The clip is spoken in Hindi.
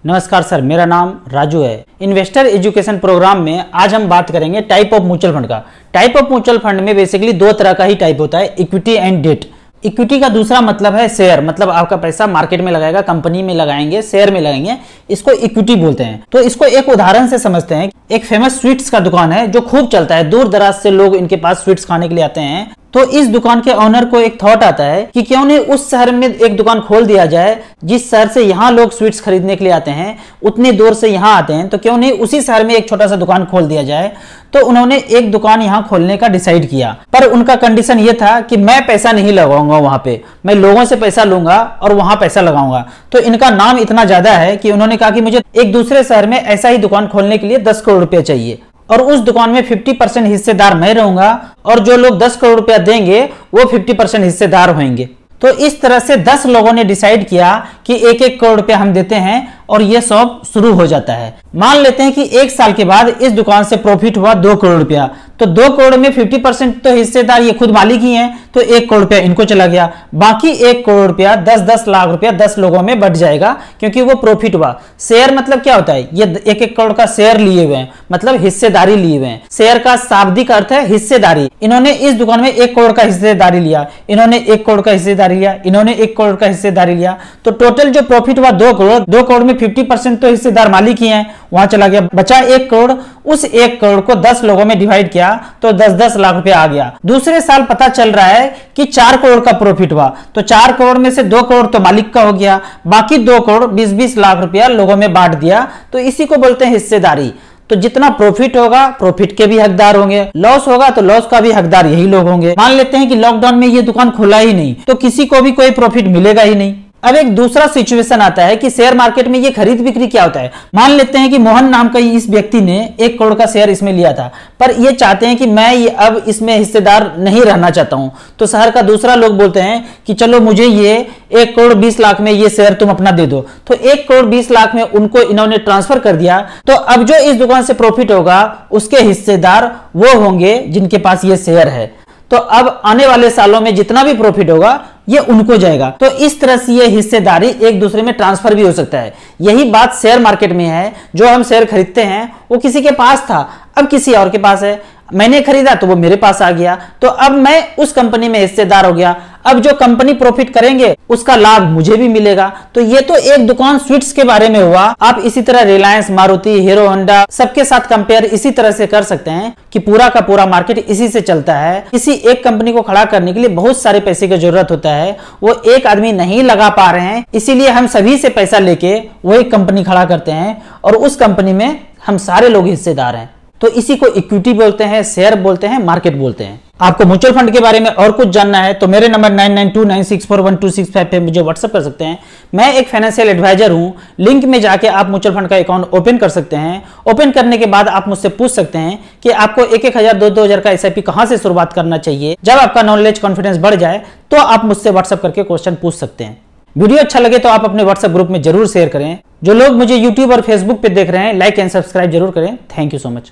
नमस्कार सर, मेरा नाम राजू है। इन्वेस्टर एजुकेशन प्रोग्राम में आज हम बात करेंगे टाइप ऑफ म्यूचुअल फंड का। टाइप ऑफ म्यूचुअल फंड में बेसिकली दो तरह का ही टाइप होता है, इक्विटी एंड डेट। इक्विटी का दूसरा मतलब है शेयर, मतलब आपका पैसा मार्केट में लगाएगा, कंपनी में लगाएंगे, शेयर में लगाएंगे, इसको इक्विटी बोलते हैं। तो इसको एक उदाहरण से समझते हैं। एक फेमस स्वीट्स का दुकान है जो खूब चलता है, दूर दराज से लोग इनके पास स्वीट्स खाने के लिए आते हैं। तो इस दुकान के ओनर को एक थॉट आता है कि क्यों नहीं उस शहर में एक दुकान खोल दिया जाए, जिस शहर से यहाँ लोग स्वीट्स खरीदने के लिए आते हैं, उतनी दूर से यहाँ आते हैं, तो क्यों नहीं उसी शहर में एक छोटा सा दुकान खोल दिया जाए। तो उन्होंने एक दुकान यहाँ खोलने का डिसाइड किया, पर उनका कंडीशन ये था कि मैं पैसा नहीं लगाऊंगा वहां पे, मैं लोगों से पैसा लूंगा और वहां पैसा लगाऊंगा। तो इनका नाम इतना ज्यादा है कि उन्होंने कहा कि मुझे एक दूसरे शहर में ऐसा ही दुकान खोलने के लिए 10 करोड़ रुपया चाहिए और उस दुकान में 50% हिस्सेदार मैं रहूंगा और जो लोग 10 करोड़ रुपया देंगे वो 50% हिस्सेदार होंगे। तो इस तरह से 10 लोगों ने डिसाइड किया कि 1-1 करोड़ रुपया हम देते हैं और ये सब शुरू हो जाता है। मान लेते हैं कि 1 साल के बाद इस दुकान से प्रॉफिट हुआ 2 करोड़ रुपया, तो 2 करोड़ में 50% तो हिस्सेदार ये खुद मालिक ही हैं, तो 1 करोड़ रुपया इनको चला गया। बाकी 1 करोड़ रुपया 10-10 लाख रुपया 10 लोगों में बट जाएगा, क्योंकि वो प्रॉफिट हुआ। शेयर मतलब क्या होता है, ये 1-1 करोड़ का शेयर लिए हुए हैं, मतलब हिस्सेदारी लिए हुए हैं। शेयर का शाब्दिक अर्थ है हिस्सेदारी। इन्होंने इस दुकान में 1 करोड़ का हिस्सेदारी लिया, इन्होंने 1 करोड़ का हिस्सेदारी लिया, इन्होंने 1 करोड़ का हिस्सेदारी लिया, तो टोटल जो प्रॉफिट हुआ 2 करोड़। 2 करोड़ में 50% तो हिस्सेदार मालिक ही हैं, वहां चला गया, बचा 1 करोड़। उस 1 करोड़ को 10 लोगों में डिवाइड किया तो 10-10 लाख रुपया आ गया। दूसरे साल पता चल रहा है कि 4 करोड़ का प्रॉफिट हुआ, तो 4 करोड़ में से 2 करोड़ तो मालिक का हो गया, बाकी 2 करोड़ 20-20 लाख रुपया लोगों में बांट दिया। तो इसी को बोलते हैं हिस्सेदारी। तो जितना प्रॉफिट होगा प्रॉफिट के भी हकदार होंगे, लॉस होगा तो लॉस का भी हकदार यही लोग होंगे। मान लेते हैं कि लॉकडाउन में ये दुकान खुला ही नहीं, तो किसी को भी कोई प्रॉफिट मिलेगा ही नहीं। अब एक दूसरा सिचुएशन आता है कि शेयर मार्केट में ये खरीद बिक्री क्या होता है। मान लेते हैं कि मोहन नाम का इस व्यक्ति ने 1 करोड़ का शेयर इसमें लिया था, पर ये चाहते हैं कि मैं ये अब इसमें हिस्सेदार नहीं रहना चाहता हूं। तो शहर का दूसरा लोग बोलते हैं कि चलो मुझे ये 1 करोड़ 20 लाख में ये शेयर तुम अपना दे दो। तो 1 करोड़ 20 लाख में उनको इन्होंने ट्रांसफर कर दिया। तो अब जो इस दुकान से प्रॉफिट होगा उसके हिस्सेदार वो होंगे जिनके पास ये शेयर है। तो अब आने वाले सालों में जितना भी प्रॉफिट होगा ये उनको जाएगा। तो इस तरह से ये हिस्सेदारी एक दूसरे में ट्रांसफर भी हो सकता है। यही बात शेयर मार्केट में है। जो हम शेयर खरीदते हैं वो किसी के पास था, अब किसी और के पास है। मैंने खरीदा तो वो मेरे पास आ गया, तो अब मैं उस कंपनी में हिस्सेदार हो गया। अब जो कंपनी प्रॉफिट करेंगे उसका लाभ मुझे भी मिलेगा। तो ये तो एक दुकान स्वीट्स के बारे में हुआ। आप इसी तरह रिलायंस, मारुति, हीरो होंडा सबके साथ कंपेयर इसी तरह से कर सकते हैं कि पूरा का पूरा मार्केट इसी से चलता है। किसी एक कंपनी को खड़ा करने के लिए बहुत सारे पैसे की जरूरत होता है, वो एक आदमी नहीं लगा पा रहे हैं, इसीलिए हम सभी से पैसा लेके वो एक कंपनी खड़ा करते हैं और उस कंपनी में हम सारे लोग हिस्सेदार हैं। तो इसी को इक्विटी बोलते हैं, शेयर बोलते हैं, मार्केट बोलते हैं। आपको म्यूचुअल फंड के बारे में और कुछ जानना है तो मेरे नंबर 9929641265 पे मुझे व्हाट्सएप कर सकते हैं। मैं एक फाइनेंशियल एडवाइजर हूं। लिंक में जाके आप म्यूचुअल फंड का अकाउंट ओपन कर सकते हैं। ओपन करने के बाद आप मुझसे पूछ सकते हैं कि आपको 1-1 हजार 2-2 हजार का SIP कहां से शुरुआत करना चाहिए। जब आपका नॉलेज कॉन्फिडेंस बढ़ जाए तो आप मुझसे व्हाट्सएप करके क्वेश्चन पूछ सकते हैं। वीडियो अच्छा लगे तो आप अपने व्हाट्सएप ग्रुप में जरूर शेयर करें। जो लोग मुझे यूट्यूब और फेसबुक पे देख रहे हैं, लाइक एंड सब्सक्राइब जरूर करें। Thank you so much.